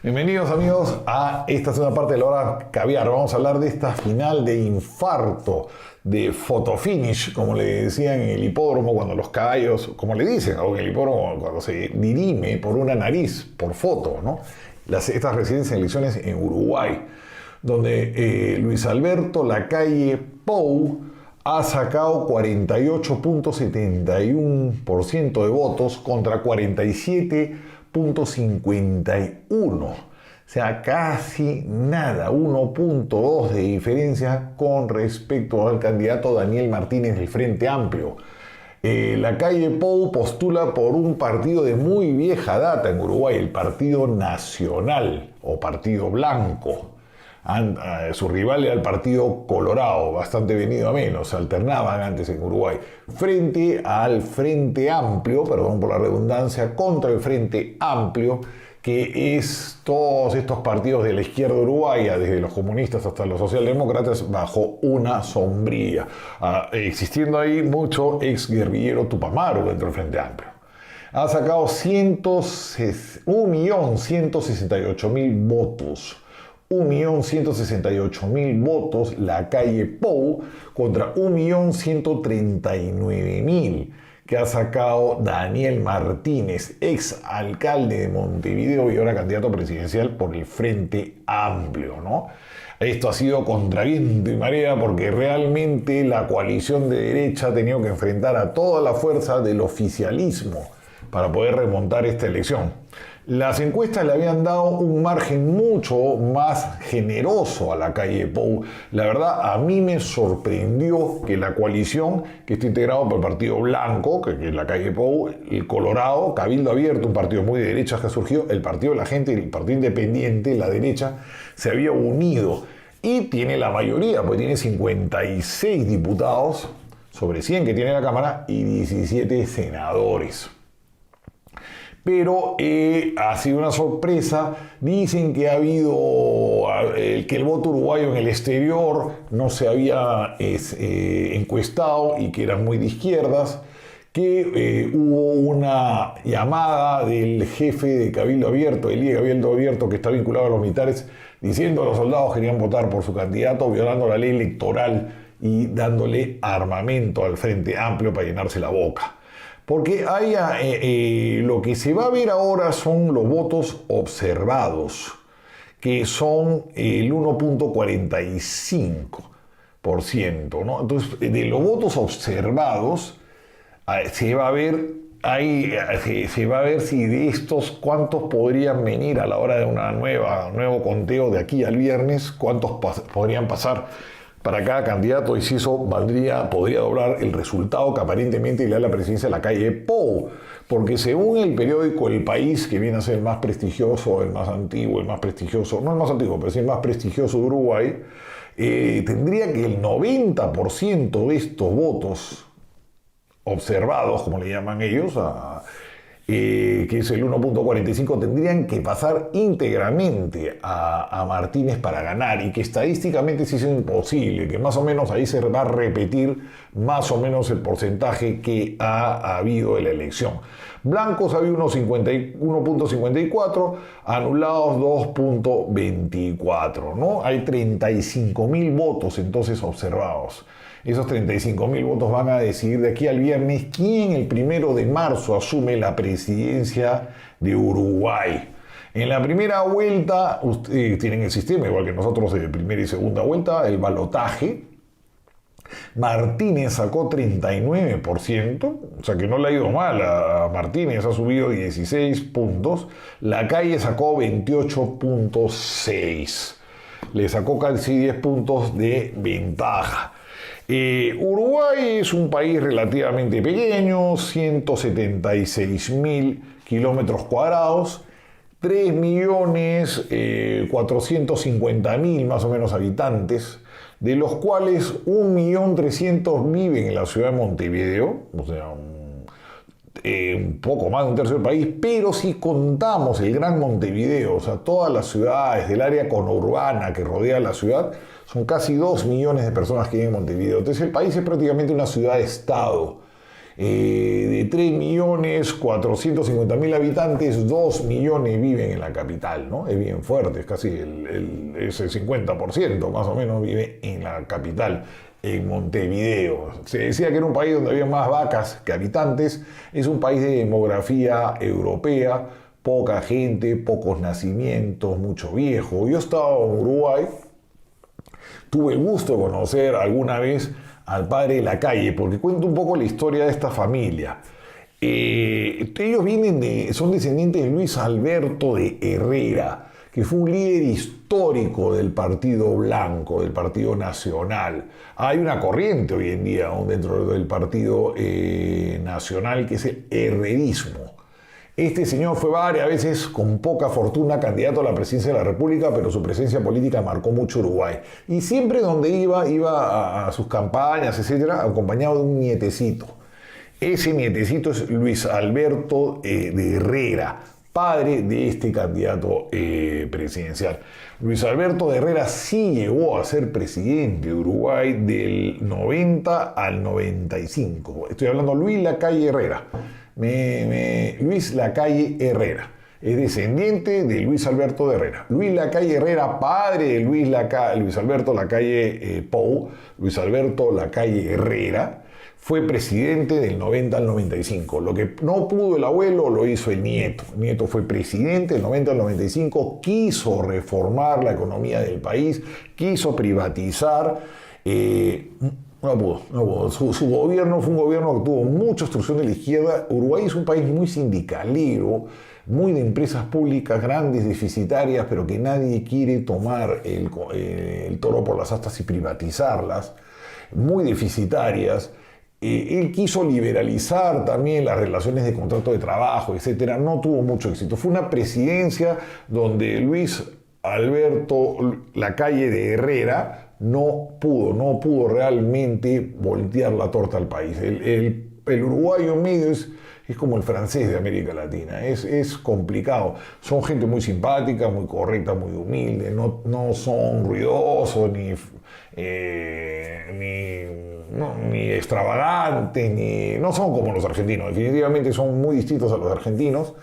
Bienvenidos amigos a esta segunda parte de la hora caviar. Vamos a hablar de esta final de infarto, de fotofinish, como le decían en el hipódromo cuando los caballos, como le dicen en el hipódromo cuando se dirime por una nariz, por foto, ¿no? Estas recientes elecciones en Uruguay, donde Luis Alberto Lacalle Pou ha sacado 48.71% de votos contra 47.51%. O sea, casi nada, 1.2 de diferencia con respecto al candidato Daniel Martínez del Frente Amplio. Lacalle Pou postula por un partido de muy vieja data en Uruguay, el Partido Nacional o Partido Blanco. Su rival era el Partido Colorado, bastante venido a menos, se alternaban antes en Uruguay, frente al Frente Amplio, perdón por la redundancia, contra el Frente Amplio, que es todos estos partidos de la izquierda uruguaya, desde los comunistas hasta los socialdemócratas, bajo una sombrilla, existiendo ahí mucho ex guerrillero tupamaru dentro del Frente Amplio. Ha sacado 1.168.000 votos. 1.168.000 votos Lacalle Pou contra 1.139.000 que ha sacado Daniel Martínez, ex alcalde de Montevideo y ahora candidato presidencial por el Frente Amplio, ¿no? Esto ha sido contra viento y marea porque realmente la coalición de derecha ha tenido que enfrentar a toda la fuerza del oficialismo para poder remontar esta elección. Las encuestas le habían dado un margen mucho más generoso a Lacalle Pou. La verdad, a mí me sorprendió que la coalición, que está integrado por el Partido Blanco, que es Lacalle Pou, el Colorado, Cabildo Abierto, un partido muy de derecha que ha surgido, el Partido de la Gente y el Partido Independiente, la derecha, se había unido. Y tiene la mayoría, pues tiene 56 diputados sobre 100 que tiene la Cámara y 17 senadores. Pero ha sido una sorpresa. Dicen que ha habido que el voto uruguayo en el exterior no se había encuestado y que eran muy de izquierdas, que hubo una llamada del jefe de Cabildo Abierto, el líder de Cabildo Abierto, que está vinculado a los militares, diciendo que los soldados querían votar por su candidato, violando la ley electoral y dándole armamento al Frente Amplio para llenarse la boca. Porque lo que se va a ver ahora son los votos observados, que son el 1.45%, ¿no? Entonces, de los votos observados, se va a ver si de estos cuántos podrían venir a la hora de un nuevo conteo de aquí al viernes, cuántos podrían pasar para cada candidato, y si eso podría doblar el resultado que aparentemente le da la presidencia de Lacalle Pou. Porque según el periódico El País, que viene a ser el más prestigioso, el más antiguo, no el más antiguo, pero sí el más prestigioso de Uruguay, tendría que el 90% de estos votos observados, como le llaman ellos, que es el 1.45, tendrían que pasar íntegramente a Martínez para ganar, y que estadísticamente sí es imposible, que más o menos ahí se va a repetir más o menos el porcentaje que ha habido en la elección. Blancos había 1.54, anulados 2.24, ¿no? Hay 35.000 votos entonces observados. Esos 35.000 votos van a decidir de aquí al viernes quién el 1 de marzo asume la presidencia de Uruguay. En la primera vuelta, ustedes tienen el sistema, igual que nosotros, de primera y segunda vuelta, el balotaje. Martínez sacó 39%, o sea que no le ha ido mal a Martínez, ha subido 16 puntos. Lacalle sacó 28.6, le sacó casi 10 puntos de ventaja. Uruguay es un país relativamente pequeño, 176.000 kilómetros cuadrados, 3.450.000 más o menos habitantes, de los cuales 1.300.000 viven en la ciudad de Montevideo, o sea, un poco más de un tercio del país, pero si contamos el Gran Montevideo, o sea, todas las ciudades del área conurbana que rodea la ciudad, son casi 2 millones de personas que viven en Montevideo. Entonces el país es prácticamente una ciudad-estado. De 3.450.000 habitantes, 2 millones viven en la capital, ¿no? Es bien fuerte, es casi ese 50% más o menos vive en la capital, en Montevideo. Se decía que era un país donde había más vacas que habitantes. Es un país de demografía europea, poca gente, pocos nacimientos, mucho viejo. Yo estaba en Uruguay, tuve el gusto de conocer alguna vez al padre de la calle, porque cuento un poco la historia de esta familia. Ellos son descendientes de Luis Alberto de Herrera, que fue un líder histórico del Partido Blanco, del Partido Nacional. Hay una corriente hoy en día dentro del Partido Nacional que es el herrerismo. Este señor fue varias veces, con poca fortuna, candidato a la presidencia de la República, pero su presencia política marcó mucho Uruguay. Y siempre donde iba a sus campañas, etcétera, acompañado de un nietecito. Ese nietecito es Luis Alberto de Herrera, padre de este candidato presidencial. Luis Alberto de Herrera sí llegó a ser presidente de Uruguay del 90 al 95. Estoy hablando de Luis Lacalle Herrera. Luis Lacalle Herrera. Es descendiente de Luis Alberto de Herrera. Luis Lacalle Herrera, padre de Luis Alberto Lacalle Pou, Luis Alberto Lacalle Herrera, fue presidente del 90 al 95. Lo que no pudo el abuelo lo hizo el nieto. El nieto fue presidente del 90 al 95, quiso reformar la economía del país, quiso privatizar. No pudo. Su gobierno fue un gobierno que tuvo mucha obstrucción de la izquierda. Uruguay es un país muy sindicalero, muy de empresas públicas grandes, deficitarias, pero que nadie quiere tomar el toro por las astas y privatizarlas, muy deficitarias. Él quiso liberalizar también las relaciones de contrato de trabajo, etcétera. No tuvo mucho éxito. Fue una presidencia donde Luis Alberto Lacalle de Herrera no pudo realmente voltear la torta al país. El uruguayo medio es como el francés de América Latina, es complicado. Son gente muy simpática, muy correcta, muy humilde, no son ruidosos, ni extravagantes, no son como los argentinos. Definitivamente son muy distintos a los argentinos.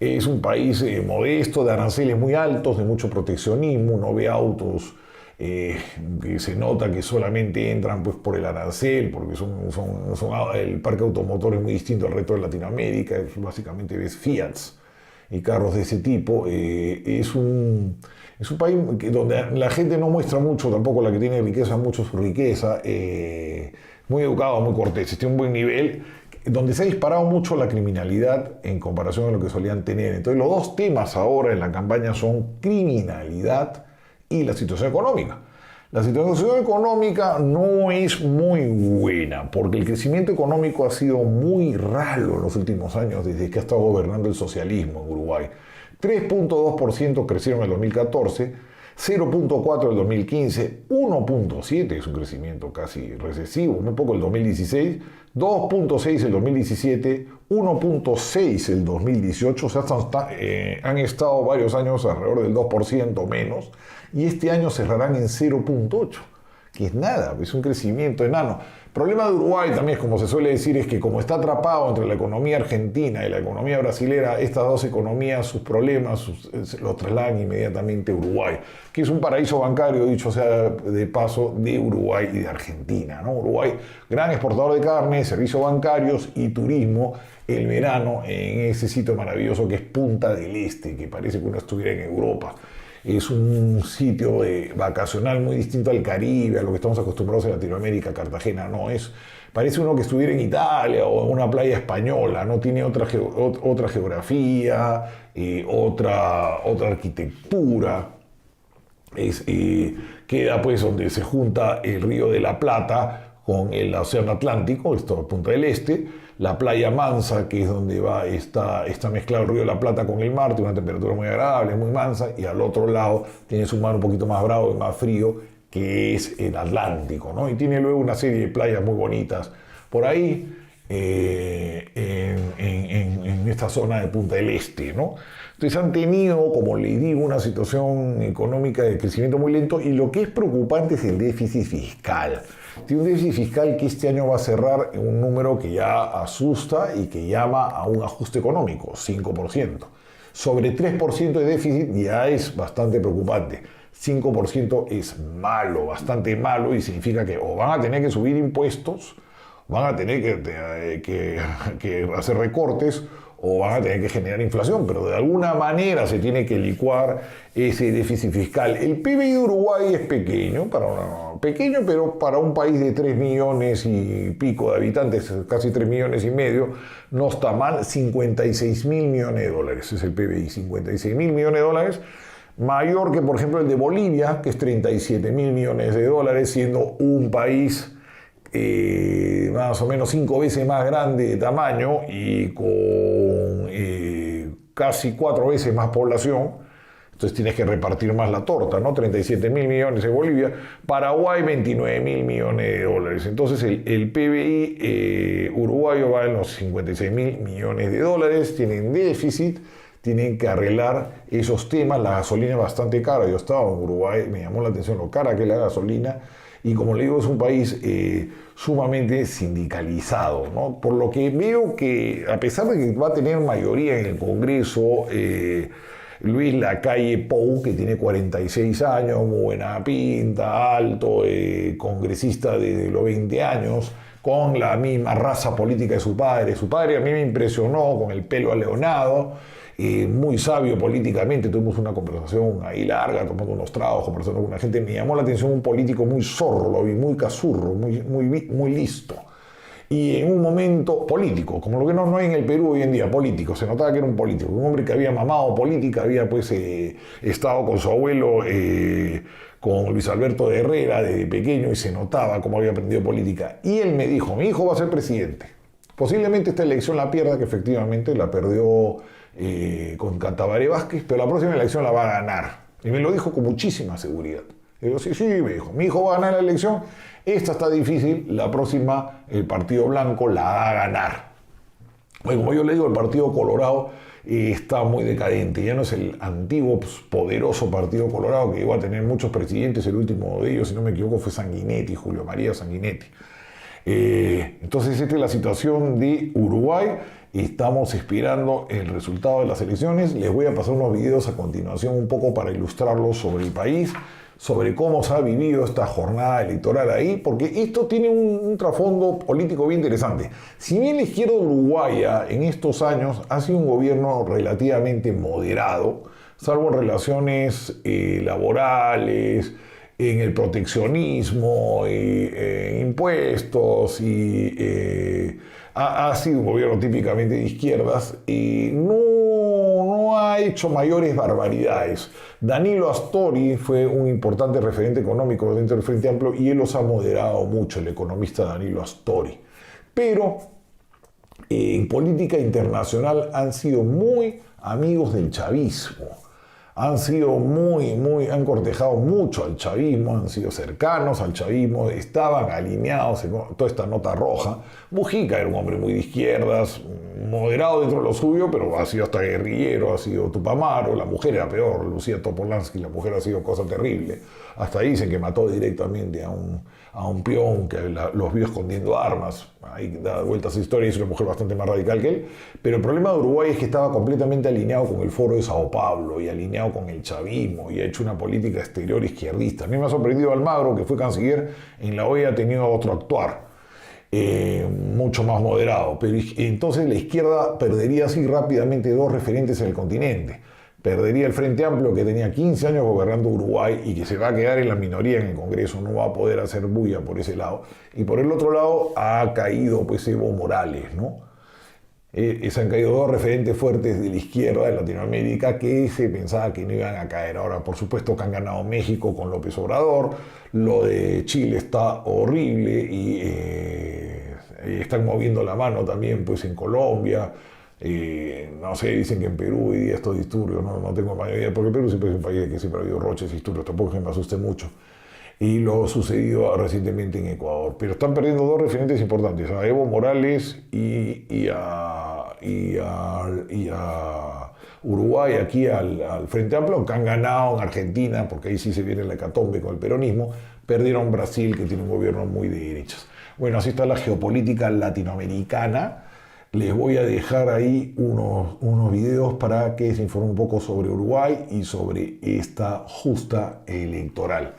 Es un país modesto, de aranceles muy altos, de mucho proteccionismo. Uno ve autos que se nota que solamente entran pues, por el arancel, porque el parque automotor es muy distinto al resto de Latinoamérica. Básicamente ves Fiats y carros de ese tipo. Es un país donde la gente no muestra mucho, tampoco la que tiene riqueza, mucho su riqueza. Muy educado, muy cortés, tiene un buen nivel, donde se ha disparado mucho la criminalidad en comparación a lo que solían tener. Entonces los dos temas ahora en la campaña son criminalidad y la situación económica. La situación económica no es muy buena, porque el crecimiento económico ha sido muy raro en los últimos años, desde que ha estado gobernando el socialismo en Uruguay. 3.2% crecieron en el 2014, 0.4% en el 2015, 1.7% es un crecimiento casi recesivo, un poco el 2016, 2.6% el 2017, 1.6% el 2018, o sea, han estado varios años alrededor del 2% menos, y este año cerrarán en 0.8%, que es nada, es un crecimiento enano. El problema de Uruguay también, como se suele decir, es que como está atrapado entre la economía argentina y la economía brasilera, estas dos economías, sus problemas los trasladan inmediatamente a Uruguay, que es un paraíso bancario, dicho sea de paso, de Uruguay y de Argentina, ¿no? Uruguay, gran exportador de carne, servicios bancarios y turismo, el verano en ese sitio maravilloso que es Punta del Este, que parece que uno estuviera en Europa. Es un sitio vacacional muy distinto al Caribe, a lo que estamos acostumbrados en Latinoamérica. Cartagena no parece uno que estuviera en Italia o en una playa española, no tiene otra geografía, otra arquitectura. Queda pues donde se junta el Río de la Plata con el Océano Atlántico, esto es Punta del Este, la playa Mansa, que es donde está mezclado el Río de la Plata con el mar, tiene una temperatura muy agradable, muy mansa, y al otro lado tiene un mar un poquito más bravo y más frío, que es el Atlántico, ¿no? Y tiene luego una serie de playas muy bonitas por ahí, en esta zona de Punta del Este, ¿no? Entonces han tenido, como les digo, una situación económica de crecimiento muy lento, y lo que es preocupante es el déficit fiscal. tiene un déficit fiscal que este año va a cerrar en un número que ya asusta y que llama a un ajuste económico, 5%. Sobre 3% de déficit ya es bastante preocupante. 5% es malo, bastante malo, y significa que o van a tener que subir impuestos, van a tener que hacer recortes, o van a tener que generar inflación, pero de alguna manera se tiene que licuar ese déficit fiscal. El PBI de Uruguay es pequeño, pero para un país de 3 millones y pico de habitantes, casi 3 millones y medio, no está mal. 56 mil millones de dólares es el PBI, 56 mil millones de dólares, mayor que por ejemplo el de Bolivia, que es 37 mil millones de dólares, siendo un país más o menos 5 veces más grande de tamaño y con casi 4 veces más población. Entonces tienes que repartir más la torta, ¿no? 37 mil millones de Bolivia, Paraguay 29 mil millones de dólares. Entonces el PBI uruguayo va en los 56 mil millones de dólares, tienen déficit, tienen que arreglar esos temas. La gasolina es bastante cara. Yo estaba en Uruguay, me llamó la atención lo cara que es la gasolina. Y como le digo, es un país sumamente sindicalizado, ¿no? Por lo que veo que, a pesar de que va a tener mayoría en el Congreso, Luis Lacalle Pou, que tiene 46 años, muy buena pinta, alto, congresista desde los 20 años, con la misma raza política de su padre. Su padre a mí me impresionó con el pelo aleonado, muy sabio políticamente. Tuvimos una conversación ahí larga, tomando unos tragos, conversando con una gente. Me llamó la atención un político muy zorro, lo vi, muy cazurro, muy listo. Y en un momento político, como lo que no hay en el Perú hoy en día, político, se notaba que era un político, un hombre que había mamado política, había pues estado con su abuelo, con Luis Alberto de Herrera desde pequeño, y se notaba cómo había aprendido política. Y él me dijo, mi hijo va a ser presidente. Posiblemente esta elección la pierda, que efectivamente la perdió con Tabaré Vázquez, pero la próxima elección la va a ganar. Y me lo dijo con muchísima seguridad. Y yo, sí, me dijo, mi hijo va a ganar la elección, esta está difícil, la próxima el Partido Blanco la va a ganar. Bueno, como yo le digo, el Partido Colorado está muy decadente, ya no es el antiguo poderoso Partido Colorado que llegó a tener muchos presidentes. El último de ellos, si no me equivoco, fue Sanguinetti, Julio María Sanguinetti. Entonces esta es la situación de Uruguay. Estamos esperando el resultado de las elecciones. Les voy a pasar unos videos a continuación un poco para ilustrarlos sobre el país, sobre cómo se ha vivido esta jornada electoral ahí, porque esto tiene un trasfondo político bien interesante. Si bien la izquierda uruguaya en estos años ha sido un gobierno relativamente moderado, salvo en relaciones laborales, en el proteccionismo, impuestos, y ha sido un gobierno típicamente de izquierdas, y no ha hecho mayores barbaridades. Danilo Astori fue un importante referente económico dentro del Frente Amplio, y él los ha moderado mucho, el economista Danilo Astori. Pero en política internacional han sido muy amigos del chavismo. Han cortejado mucho al chavismo, han sido cercanos al chavismo, estaban alineados en toda esta nota roja. Mujica era un hombre muy de izquierdas, moderado dentro de lo suyo, pero ha sido hasta guerrillero, ha sido Tupamaro. La mujer era peor, Lucía Topolansky, la mujer ha sido cosa terrible. Hasta dicen que mató directamente a un peón que los vio escondiendo armas. Ahí da vueltas a historia, es una mujer bastante más radical que él. Pero el problema de Uruguay es que estaba completamente alineado con el Foro de Sao Paulo y alineado con el chavismo, y ha hecho una política exterior izquierdista. A mí me ha sorprendido Almagro, que fue canciller en la OEA, ha tenido otro actuar, mucho más moderado. Pero entonces la izquierda perdería así rápidamente dos referentes en el continente. Perdería el Frente Amplio, que tenía 15 años gobernando Uruguay y que se va a quedar en la minoría en el Congreso, no va a poder hacer bulla por ese lado. Y por el otro lado ha caído pues Evo Morales, ¿no? Se han caído dos referentes fuertes de la izquierda de Latinoamérica que se pensaba que no iban a caer. Ahora, por supuesto que han ganado México con López Obrador, lo de Chile está horrible, y están moviendo la mano también pues en Colombia. No sé, dicen que en Perú hoy día estos disturbios, no tengo mayor idea, porque Perú siempre es un país que siempre ha habido roches y disturbios, tampoco que me asuste mucho. Y lo sucedido recientemente en Ecuador. Pero están perdiendo dos referentes importantes, a Evo Morales y a Uruguay, aquí al Frente Amplio, que han ganado en Argentina, porque ahí sí se viene la hecatombe con el peronismo, Perdieron Brasil, que tiene un gobierno muy de derechas. Bueno, así está la geopolítica latinoamericana. Les voy a dejar ahí unos videos para que se informe un poco sobre Uruguay y sobre esta justa electoral.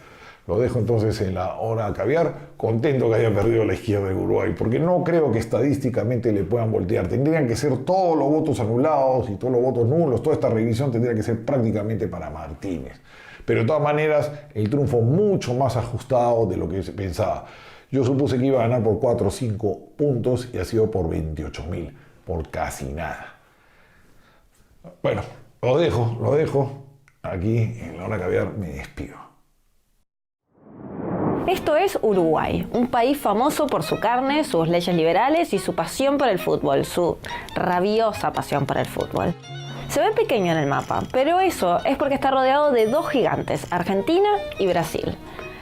Lo dejo entonces en la hora caviar, contento que haya perdido la izquierda de Uruguay, porque no creo que estadísticamente le puedan voltear. Tendrían que ser todos los votos anulados y todos los votos nulos, toda esta revisión tendría que ser prácticamente para Martínez. Pero de todas maneras, el triunfo mucho más ajustado de lo que se pensaba. Yo supuse que iba a ganar por 4 o 5 puntos y ha sido por 28.000, por casi nada. Bueno, lo dejo. Aquí en la hora caviar me despido. Esto es Uruguay, un país famoso por su carne, sus leyes liberales y su pasión por el fútbol, su rabiosa pasión por el fútbol. Se ve pequeño en el mapa, pero eso es porque está rodeado de dos gigantes, Argentina y Brasil.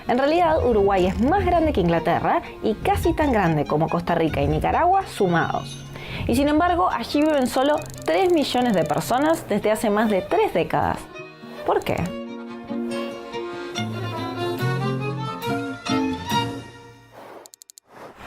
En realidad, Uruguay es más grande que Inglaterra y casi tan grande como Costa Rica y Nicaragua sumados. Y sin embargo, allí viven solo 3 millones de personas desde hace más de 3 décadas. ¿Por qué?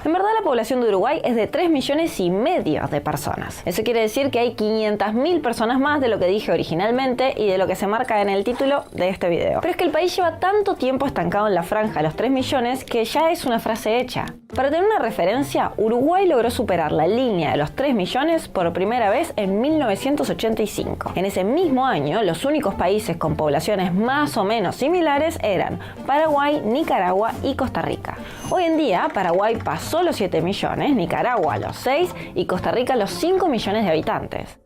En verdad, la población de Uruguay es de 3,5 millones de personas. Eso quiere decir que hay 500.000 personas más de lo que dije originalmente y de lo que se marca en el título de este video. Pero es que el país lleva tanto tiempo estancado en la franja de los 3 millones que ya es una frase hecha. Para tener una referencia, Uruguay logró superar la línea de los 3 millones por primera vez en 1985. En ese mismo año, los únicos países con poblaciones más o menos similares eran Paraguay, Nicaragua y Costa Rica. Hoy en día, Paraguay pasó los 7 millones, Nicaragua los 6 y Costa Rica los 5 millones de habitantes.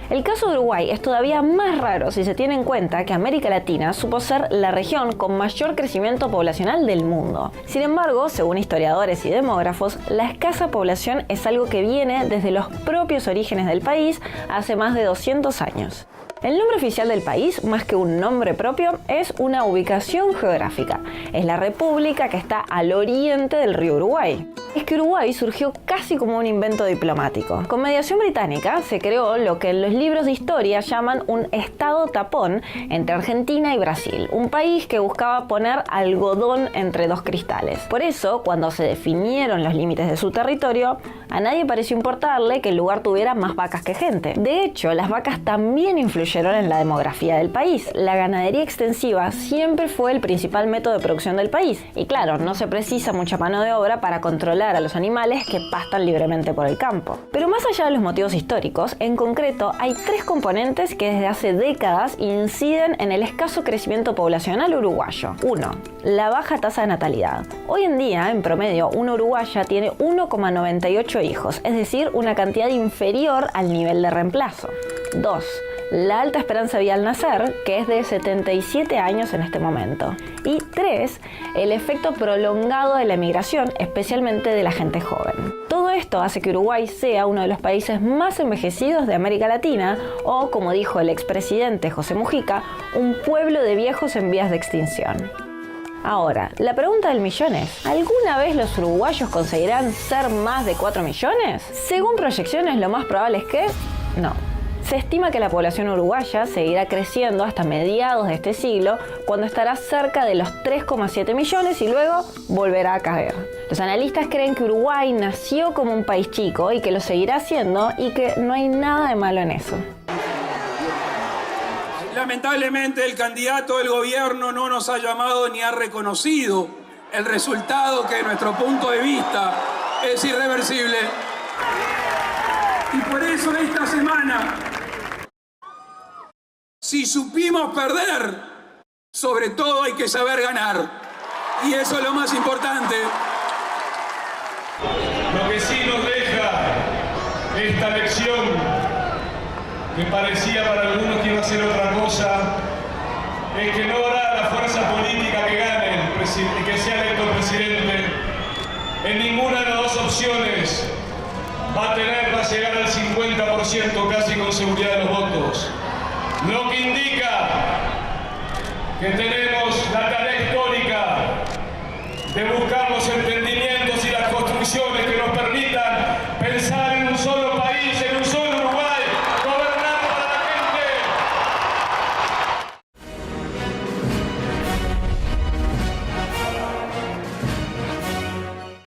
El caso de Uruguay es todavía más raro si se tiene en cuenta que América Latina supo ser la región con mayor crecimiento poblacional del mundo. Sin embargo, según historiadores y demógrafos, la escasa población es algo que viene desde los propios orígenes del país hace más de 200 años. El nombre oficial del país, más que un nombre propio, es una ubicación geográfica. Es la república que está al oriente del río Uruguay. Es que Uruguay surgió casi como un invento diplomático. Con mediación británica se creó lo que en los libros de historia llaman un estado tapón entre Argentina y Brasil, un país que buscaba poner algodón entre dos cristales. Por eso, cuando se definieron los límites de su territorio, a nadie pareció importarle que el lugar tuviera más vacas que gente. De hecho, las vacas también influyeron en la demografía del país. La ganadería extensiva siempre fue el principal método de producción del país. Y claro, no se precisa mucha mano de obra para controlar a los animales que pastan libremente por el campo. Pero más allá de los motivos históricos, en concreto hay 3 componentes que desde hace décadas inciden en el escaso crecimiento poblacional uruguayo. 1. La baja tasa de natalidad. Al en día, en promedio, una uruguaya tiene 1,98 hijos, es decir, una cantidad inferior al nivel de reemplazo. 2. La alta esperanza de vida al nacer, que es de 77 años en este momento. Y 3. El efecto prolongado de la emigración, especialmente de la gente joven. Todo esto hace que Uruguay sea uno de los países más envejecidos de América Latina, o, como dijo el expresidente José Mujica, un pueblo de viejos en vías de extinción. Ahora, la pregunta del millón es, ¿alguna vez los uruguayos conseguirán ser más de 4 millones? Según proyecciones, lo más probable es que no. Se estima que la población uruguaya seguirá creciendo hasta mediados de este siglo, cuando estará cerca de los 3,7 millones y luego volverá a caer. Los analistas creen que Uruguay nació como un país chico y que lo seguirá siendo y que no hay nada de malo en eso. Lamentablemente el candidato del gobierno no nos ha llamado ni ha reconocido el resultado que, de nuestro punto de vista, es irreversible. Y por eso esta semana, si supimos perder, sobre todo hay que saber ganar. Y eso es lo más importante. Lo que sí nos deja esta lección, que parecía para algunos que iba a ser otra cosa, es que no habrá la fuerza política que gane y que sea electo presidente. En ninguna de las dos opciones va a llegar al 50% casi con seguridad de los votos. Lo que indica que tenemos la tarea histórica de buscar los entendimientos y las construcciones que nos permitan